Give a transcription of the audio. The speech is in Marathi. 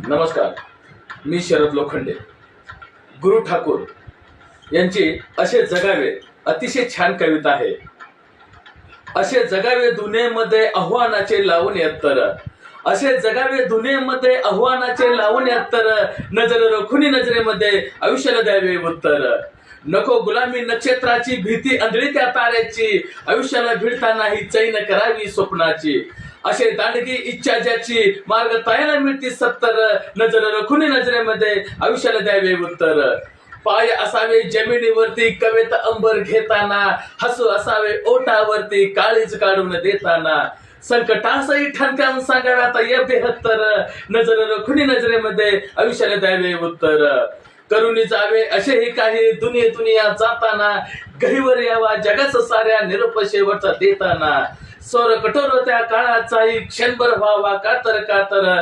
नमस्कार, मी शरद लोखंडे. गुरु ठाकूर यांची असे जगावे अतिशय छान कविता आहे. असे जगावे दुनियेमध्ये आव्हानाचे लावून यत्तर, असे जगावे दुनियेमध्ये आव्हानाचे लावून यत्तर, नजर रखुनी नजरेमध्ये आयुष्याला द्यावे उत्तर. नको गुलामी नक्षत्राची, भीती अंधळी त्या ताऱ्याची, आयुष्याला भिडताना ही चैन करावी स्वप्नाची. असे दांडगी इच्छा ज्याची, मार्ग तयाला मिळती सत्तर, नजर रखुनी नजरेमध्ये आयुष्याला द्यावे उत्तर. पाय असावे जमिनीवरती कवेत अंबर घेताना, हसू असावे ओठावरती काळीज काढून देताना. संकटासही ठणकावून सांगाव्यात ये बेहत्तर, नजर रखुनी नजरेमध्ये आयुष्याला द्यावे उत्तर. करुणी जावे असेही काही दुनिया जाताना, गहीवर यावा जगाच साऱ्या निरोप शेवटचा देताना. सौर कठोर त्या काळाचाही क्षणभर व्हावा कातर कातर,